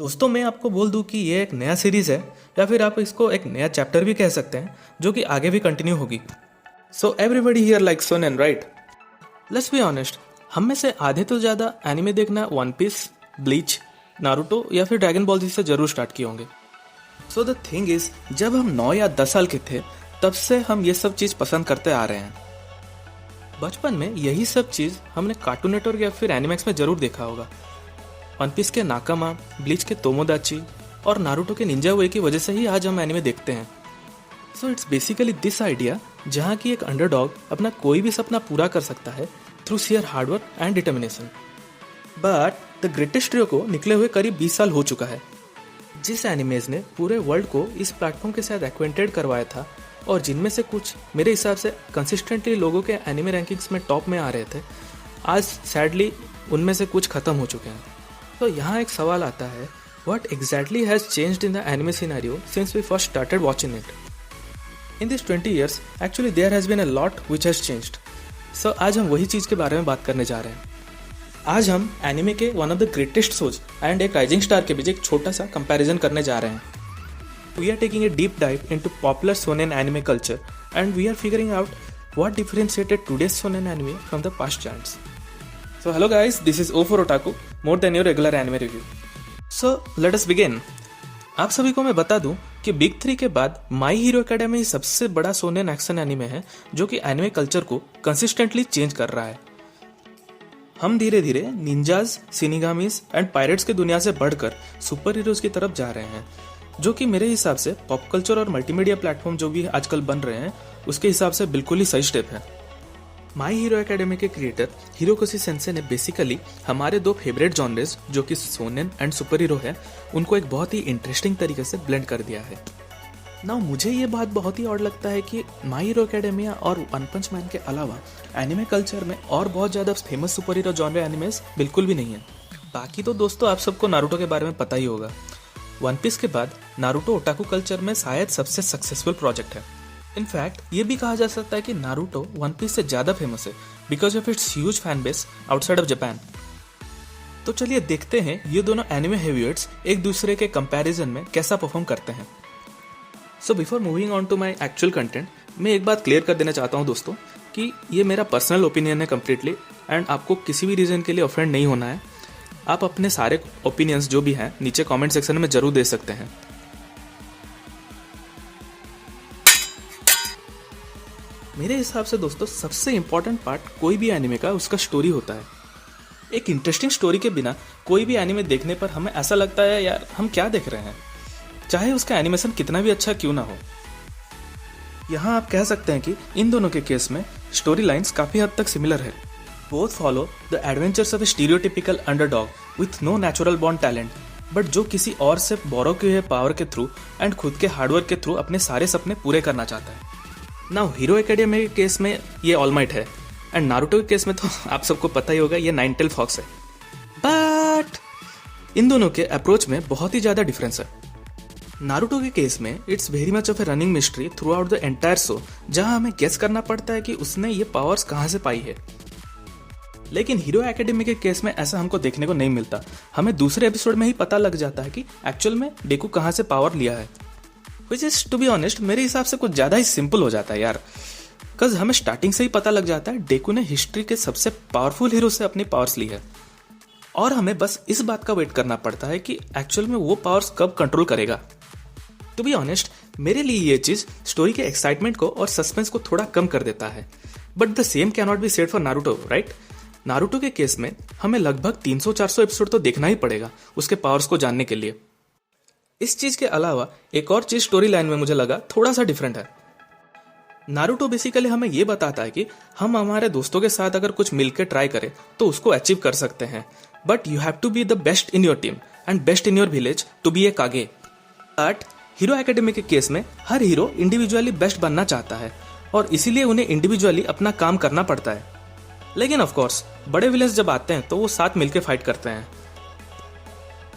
दोस्तों मैं आपको बोल दूं कि ये एक नया सीरीज़ है या फिर आप इसको एक नया चैप्टर भी कह सकते हैं जो कि आगे भी कंटिन्यू होगी। So everybody here like shonen right. Let's be honest, हम में से आधे तो ज़्यादा एनिमे देखना वन पीस, ब्लीच, नारुतो या फिर ड्रैगन बॉल जी से जरूर स्टार्ट किए होंगे। सो द थिंग इज, जब हम 9 या 10 साल के थे तब से हम ये सब चीज़ पसंद करते आ रहे हैं। बचपन में यही सब चीज़ हमने कार्टून नेटवर्क या फिर एनिमेक्स में जरूर देखा होगा। वन पीस के नाकामा, ब्लीच के तोमोदाची और नारुतो के निंजा वे की वजह से ही आज हम एनिमे देखते हैं। So it's basically this idea जहाँ की एक अंडरडॉग अपना कोई भी सपना पूरा कर सकता है through share hard work and determination. But the greatest trio को निकले हुए करीब 20 साल हो चुका है। जिस एनिमेज ने पूरे वर्ल्ड को इस प्लेटफॉर्म के साथ एक्वेंटेड करवाया था और जिनमें से कुछ मेरे हिसाब से कंसिस्टेंटली लोगों के एनिमे रैंकिंग्स में टॉप में आ रहे थे, आज सैडली उनमें से कुछ खत्म हो चुके हैं। तो यहाँ एक सवाल आता है, what exactly has changed in the anime scenario since we first started watching it? In these 20 years, actually there has been a lot which has changed. So आज हम वही चीज़ के बारे में बात करने जा रहे हैं। आज हम एनिमे के one of the greatest shows and एक राइजिंग स्टार के बीच एक छोटा सा कंपैरिजन करने जा रहे हैं। We are taking a deep dive into popular shonen anime culture and we are figuring out what differentiated today's shonen anime from the past giants. So hello guys, this is O for Otaku, more than your regular anime review. So let us begin. आप सभी को मैं बता दूं कि big 3 के बाद माई hero academy सबसे बड़ा सोनेन एक्शन एनिमे है जो कि एनिमे कल्चर को कंसिस्टेंटली चेंज कर रहा है। हम धीरे धीरे निंजाज, सिनिगामीज एंड पायरेट्स की दुनिया से बढ़कर सुपर हीरोज की तरफ जा रहे हैं, जो कि मेरे हिसाब से पॉप कल्चर और मल्टीमीडिया प्लेटफॉर्म जो भी आजकल बन रहे हैं उसके हिसाब से बिल्कुल ही सही स्टेप है। माई हीरो एकेडमी के क्रिएटर हिरोकोशी सेंसे ने बेसिकली हमारे दो फेवरेट जॉनरेज जो कि सोनेन एंड सुपर हीरो है उनको एक बहुत ही इंटरेस्टिंग तरीके से ब्लेंड कर दिया है। नाउ मुझे ये बात बहुत ही ऑड लगता है कि माई हीरो एकेडमिया और वन पंच मैन के अलावा एनिमे कल्चर में और बहुत ज़्यादा famous super hero genre animes बिल्कुल भी नहीं है। बाकी तो दोस्तों आप सबको नारुतो के बारे में पता ही होगा। वन पीस के बाद नारुतो ओटाकू कल्चर में शायद सबसे सक्सेसफुल प्रोजेक्ट है। इनफैक्ट ये भी कहा जा सकता है कि नारुतो वन पीस से ज़्यादा फेमस है because of its huge fan base outside of Japan. तो चलिए देखते हैं ये दोनों एनिमे हेवीवेट्स एक दूसरे के कंपैरिजन में कैसा परफॉर्म करते हैं। So before moving on to my actual content, मैं एक बात क्लियर कर देना चाहता हूँ दोस्तों कि ये मेरा पर्सनल ओपिनियन है कम्प्लीटली एंड आपको किसी भी रीज़न के लिए ऑफेंड नहीं होना है। आप अपने सारे ओपिनियंस जो भी हैं नीचे कमेंट सेक्शन में जरूर दे सकते हैं। मेरे हिसाब से दोस्तों सबसे इंपॉर्टेंट पार्ट कोई भी एनिमे का उसका स्टोरी होता है। एक इंटरेस्टिंग स्टोरी के बिना कोई भी एनिमे देखने पर हमें ऐसा लगता है यार हम क्या देख रहे हैं, चाहे उसका एनिमेशन कितना भी अच्छा क्यों ना हो। यहाँ आप कह सकते हैं कि इन दोनों के केस में स्टोरी लाइन्स काफ़ी हद तक सिमिलर है। Both follow the adventures of a stereotypical underdog with no natural born talent, but जो किसी और से बोरो किए हुए पावर के थ्रू एंड खुद के हार्डवर्क के थ्रू अपने सारे सपने पूरे करना चाहता है। नाउ हीरो एकेडमी के केस में ये ऑलमाइट है एंड नारुतो के केस में तो आप सबको पता ही होगा ये नाइन-टेल फॉक्स है। बट इन दोनों के अप्रोच में बहुत ही ज़्यादा डिफरेंस है। नारुतो के केस में it's very much of A running mystery through out the entire show, जहां हमें गेस करना पड़ता है कि उसने ये पावर्स कहाँ से पाई है। लेकिन हीरो एकेडमी के केस में ऐसा हमको देखने को नहीं मिलता। हमें दूसरे एपिसोड में ही पता लग जाता है कि एक्चुअल में डेकू कहाँ से पावर लिया है। Which is to be honest मेरे हिसाब से कुछ ज़्यादा ही सिंपल हो जाता है यार, बिकॉज हमें स्टार्टिंग से ही पता लग जाता है डेकू ने हिस्ट्री के सबसे पावरफुल हीरो से अपनी पावर्स ली है और हमें बस इस बात का वेट करना पड़ता है कि एक्चुअल में वो पावर्स कब कंट्रोल करेगा। टू बी ऑनेस्ट मेरे लिए ये चीज़ स्टोरी के एक्साइटमेंट को और सस्पेंस को थोड़ा कम कर देता है, but the same can not be said for Naruto right. Naruto के केस में हमें लगभग 300-400 एपिसोड तो देखना ही पड़ेगा उसके पावर्स को जानने के लिए। इस चीज के अलावा एक और चीज स्टोरी लाइन में मुझे लगा थोड़ा सा डिफरेंट है। नारुतो बेसिकली हमें यह बताता है कि हम हमारे दोस्तों के साथ अगर कुछ मिलकर ट्राई करें तो उसको अचीव कर सकते हैं, but you have to be the best in your team and best in your village to be a kage. But hero academy के केस में हर हीरो इंडिविजुअली बेस्ट बनना चाहता है और इसीलिए उन्हें इंडिविजुअली अपना काम करना पड़ता है। लेकिन ऑफकोर्स बड़े विलेंस जब आते हैं तो वो साथ मिलकर फाइट करते हैं।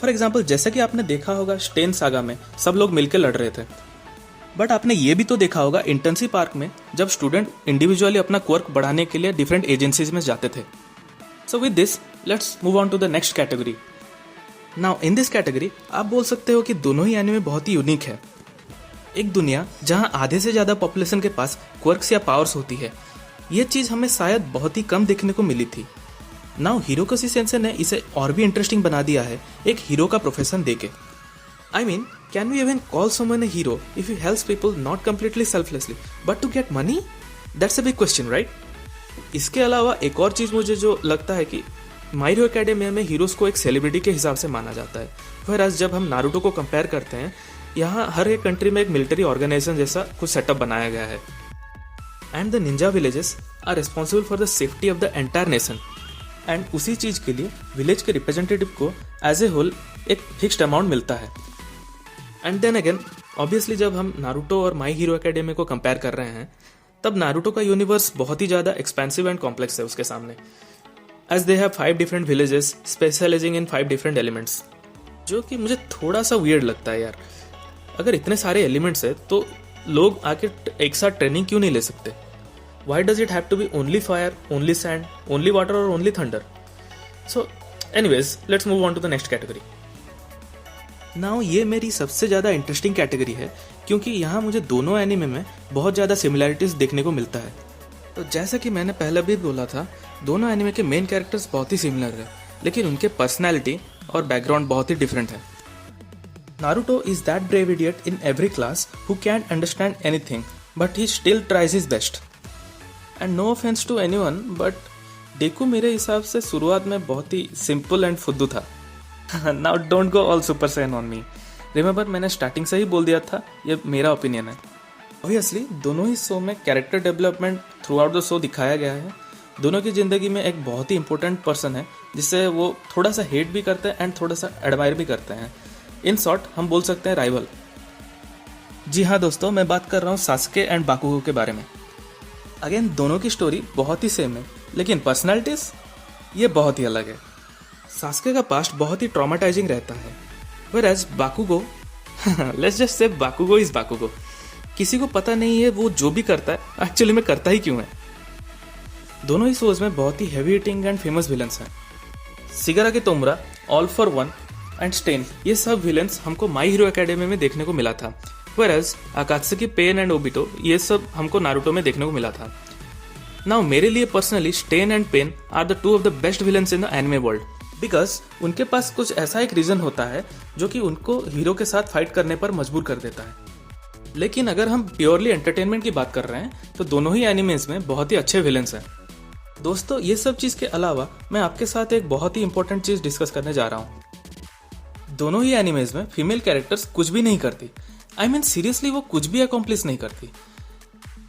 फॉर एग्जाम्पल जैसा कि आपने देखा होगा स्टेन सागा में सब लोग मिलकर लड़ रहे थे, बट आपने ये भी तो देखा होगा इंटेंसिव पार्क में जब स्टूडेंट इंडिविजुअली अपना क्वर्क बढ़ाने के लिए डिफरेंट एजेंसीज में जाते थे। So with this let's move on to the next category. Now in this category आप बोल सकते हो कि दोनों ही एनिमे बहुत ही यूनिक है। एक दुनिया जहां आधे से ज़्यादा पॉपुलेशन के पास क्वर्क्स या पावर्स होती है, ये चीज़ हमें शायद बहुत ही कम देखने को मिली थी। नाउ हिरोकोशी सेंसेई ने इसे और भी इंटरेस्टिंग बना दिया है एक हीरो का प्रोफेशन देके। I mean, can we even call someone a hero if he helps people not completely selflessly but to get money? That's a big question, right? इसके अलावा एक और चीज़ मुझे जो लगता है कि माय हीरो एकेडेमिया में हीरोज़ को एक सेलिब्रिटी के हिसाब से माना जाता है, whereas जब हम नारुतो को कंपेयर करते हैं, यहाँ हर एक कंट्री में एक मिलिट्री ऑर्गेनाइजेशन जैसा कुछ सेटअप बनाया गया है। And the ninja villages are responsible for the safety of the entire nation. And उसी चीज़ के लिए विलेज के रिप्रेजेंटेटिव को एज ए होल एक फिक्स्ड अमाउंट मिलता है। एंड देन अगेन ऑब्वियसली जब हम नारुतो और माई हीरो एकेडेमी को कंपेयर कर रहे हैं, तब नारुतो का यूनिवर्स बहुत ही ज़्यादा एक्सपेंसिव एंड कॉम्प्लेक्स है उसके सामने, as they have 5 different villages specialising in 5 different elements, जो कि मुझे थोड़ा सा वियर्ड लगता है यार। अगर इतने सारे एलिमेंट्स है तो लोग आके एक साथ ट्रेनिंग क्यों नहीं ले सकते? Why does it have to be only fire, only sand, only water और only thunder? So anyways let's move on to the next category. Now ये मेरी सबसे ज़्यादा इंटरेस्टिंग कैटेगरी है क्योंकि यहाँ मुझे दोनों एनिमे में बहुत ज़्यादा सिमिलैरिटीज़ देखने को मिलता है। तो जैसा कि मैंने पहले भी बोला था, दोनों एनिमे के मेन कैरेक्टर्स बहुत ही सिमिलर है, लेकिन उनके पर्सनैलिटी और बैकग्राउंड बहुत ही डिफरेंट है। Naruto is that brave idiot in every class who can't understand anything but he still tries his best. And no offence to anyone, but Deku मेरे हिसाब से शुरुआत में बहुत ही सिंपल एंड फुद्दू था। Now don't go all super Saiyan on me. Remember, मैंने starting से ही बोल दिया था, ये मेरा ओपिनियन है। ऑब्वियसली दोनों ही शो में character development through out the show दिखाया गया है। दोनों की ज़िंदगी में एक बहुत ही इंपॉर्टेंट पर्सन है जिससे वो थोड़ा सा हेट भी करते हैं एंड थोड़ा सा एडमायर भी करते हैं। इन शॉर्ट हम बोल सकते हैं राइवल। जी हाँ दोस्तों, मैं बात कर रहा हूँ सास्के एंड बाकुगो के बारे में। अगेन दोनों की स्टोरी बहुत ही सेम है, लेकिन पर्सनालिटीज ये बहुत ही अलग है। सास्के का पास्ट बहुत ही ट्रॉमेटाइजिंग रहता है, whereas बाकुगो let's just say बाकुगो is बाकुगो। किसी को पता नहीं है वो जो भी करता है एक्चुअली में करता ही क्यों है। दोनों ही शोज में बहुत ही heavy hitting and famous villains हैं। Shigaraki Tomura, all for one and Stain, ये सब विलन्स हमको माई हीरो एकेडेमी में देखने को मिला था, whereas Akatsuki Pain and Obito ये सब हमको नारुतो में देखने को मिला था। नाउ मेरे लिए personally Stain and Pain are the 2 of the best villains in the anime world, because उनके पास कुछ ऐसा एक रीजन होता है जो कि उनको हीरो के साथ फाइट करने पर मजबूर कर देता है। लेकिन अगर हम प्योरली एंटरटेनमेंट की बात कर रहे हैं तो दोनों ही एनिमेज में बहुत ही अच्छे विलन्स हैं। दोस्तों, ये सब चीज़ के अलावा मैं आपके साथ एक बहुत ही इंपॉर्टेंट चीज़ डिस्कस करने जा रहा हूँ। दोनों ही एनिमेज में फीमेल कैरेक्टर्स कुछ भी नहीं करती। आई मीन सीरियसली वो कुछ भी अकॉम्प्लिश नहीं करती।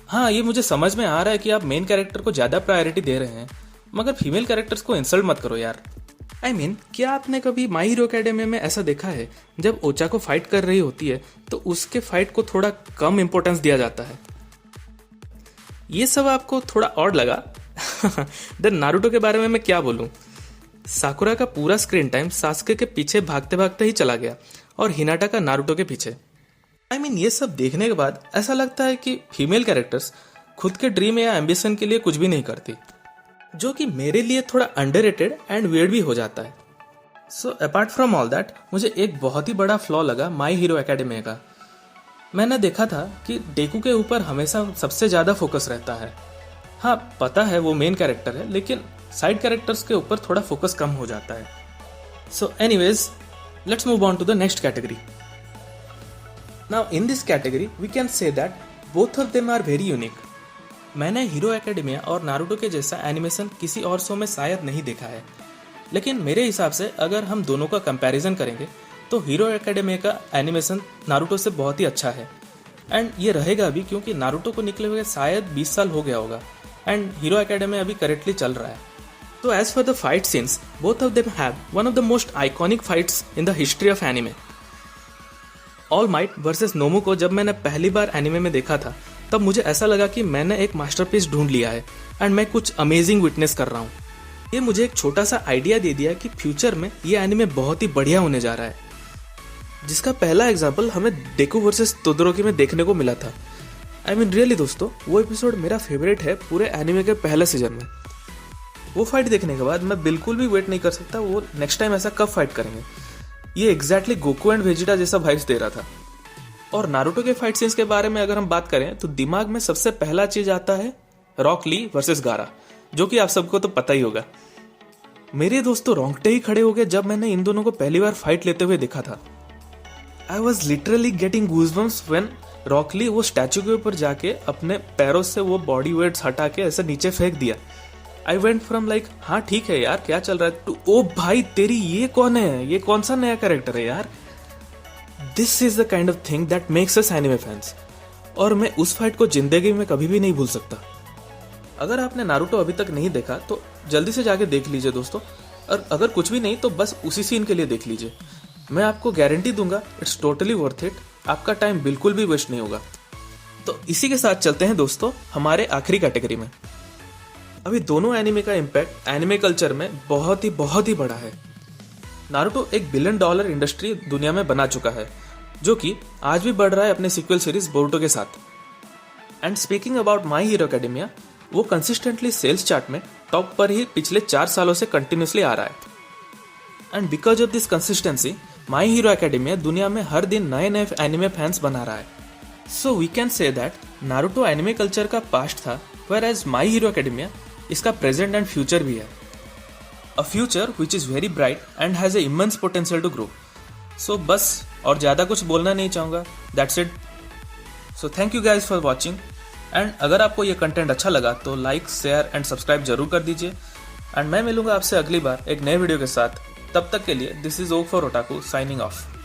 हाँ, ये मुझे समझ में आ रहा है कि आप मेन कैरेक्टर को ज़्यादा प्रायोरिटी दे रहे हैं, मगर फीमेल कैरेक्टर्स को इंसल्ट मत करो यार। आई मीन, क्या आपने कभी माई हीरो एकेडेमी में ऐसा देखा है जब ओचा को फाइट कर रही होती है तो उसके फाइट को थोड़ा कम इंपॉर्टेंस दिया जाता है? ये सब आपको थोड़ा ऑड लगा? देन नारुतो के बारे में मैं क्या बोलूं? साकुरा का पूरा स्क्रीन टाइम सास्के के पीछे भागते भागते ही चला गया और हिनाटा का नारुतो के पीछे। आई मीन, ये सब देखने के बाद ऐसा लगता है कि फीमेल कैरेक्टर्स खुद के ड्रीम या एम्बिशन के लिए कुछ भी नहीं करती, जो कि मेरे लिए थोड़ा अंडररेटेड एंड वियर्ड भी हो जाता है। So apart from all that, मुझे एक बहुत ही बड़ा फ्लॉ लगा माई हीरो एकेडेमी का। मैंने देखा था कि डेकू के ऊपर हमेशा सबसे ज़्यादा फोकस रहता है। हाँ, पता है वो मेन कैरेक्टर है, लेकिन साइड कैरेक्टर्स के ऊपर थोड़ा फोकस कम हो जाता है। So anyways, let's move on to the next category. Now in this category we can say that both of them are very unique. मैंने हीरो एकेडेमिया और नारुतो के जैसा एनिमेशन किसी और शो में शायद नहीं देखा है, लेकिन मेरे हिसाब से अगर हम दोनों का कंपैरिजन करेंगे तो हीरो एकेडेमिया का एनिमेशन नारुतो से बहुत ही अच्छा है। एंड ये रहेगा भी क्योंकि नारुतो को निकले हुए शायद 20 साल हो गया होगा एंड हीरो एकेडेमिया अभी करेक्टली चल रहा है। तो as for the fight scenes, both of them have one of the most iconic fights in the history of anime. All Might versus Nomu को जब मैंने पहली बार एनिमे में देखा था तब मुझे ऐसा लगा कि मैंने एक मास्टरपीस ढूंढ लिया है एंड मैं कुछ अमेजिंग विटनेस कर रहा हूँ। ये मुझे एक छोटा सा आइडिया दे दिया कि फ्यूचर में ये एनिमे बहुत ही बढ़िया होने जा रहा है, जिसका पहला एग्जाम्पल हमें डेकू वर्सेस तोदोरोकी में देखने को मिला था। आई मीन रियली दोस्तों, वो एपिसोड मेरा फेवरेट है पूरे एनिमे के पहले सीजन में। वो फाइट देखने के बाद मैं बिल्कुल भी वेट नहीं कर सकता वो नेक्स्ट टाइम ऐसा कब फाइट करेंगे। ये एग्जैक्टली गोकू एंड वेजिटा जैसा वाइब्स दे रहा था। और नारुतो के फाइट सीन्स के बारे में अगर हम बात करें तो दिमाग में सबसे पहला चीज आता है रॉक ली वर्सेस गारा, जो कि आप सबको तो पता ही होगा। मेरे दोस्तों रोंगटे ही खड़े हो गए जब मैंने इन दोनों को पहली बार फाइट लेते हुए देखा था। I was literally getting goosebumps when Rock Lee वो स्टैचू के ऊपर जाके अपने पैरों से वो बॉडी वेट्स हटा के ऐसे नीचे फेंक दिया। आई वेंट फ्रॉम लाइक हाँ ठीक है यार क्या चल रहा है, टू ओ भाई तेरी ये कौन है, ये कौन सा नया कैरेक्टर है यार। This is the kind of thing that makes us anime fans, और मैं उस फाइट को जिंदगी में कभी भी नहीं भूल सकता। अगर आपने नारुतो अभी तक नहीं देखा तो जल्दी से जाके देख लीजिए दोस्तों, और अगर कुछ भी नहीं तो बस उसी सीन के लिए देख लीजिए। मैं आपको गारंटी दूंगा इट्स टोटली वर्थ इट, आपका टाइम बिल्कुल भी वेस्ट नहीं होगा। तो इसी के साथ चलते हैं दोस्तों हमारे आखिरी कैटेगरी में। अभी दोनों एनिमे का इम्पैक्ट एनिमे कल्चर में बहुत ही बड़ा है। नारुतो एक $1 बिलियन इंडस्ट्री दुनिया में बना चुका है, जो कि आज भी बढ़ रहा है अपने सीक्वल सीरीज बोरुतो के साथ। And speaking about my hero academia, वो कंसिस्टेंटली सेल्स चार्ट में टॉप पर ही पिछले 4 सालों से कंटिन्यूसली आ रहा है। And because of this consistency my hero academia दुनिया में हर दिन नए नए एनिमे फैंस बना रहा है। So we can say that Naruto anime culture का पास्ट था, whereas माई हीरो एकेडेमिया इसका प्रेजेंट एंड फ्यूचर भी है। A future which is very bright and has a immense potential to grow. So बस और ज़्यादा कुछ बोलना नहीं चाहूँगा, that's it. So thank you guys for watching, and अगर आपको ये कंटेंट अच्छा लगा तो लाइक शेयर एंड सब्सक्राइब जरूर कर दीजिए। एंड मैं मिलूंगा आपसे अगली बार एक नए वीडियो के साथ। तब तक के लिए this is O for Otaku signing of.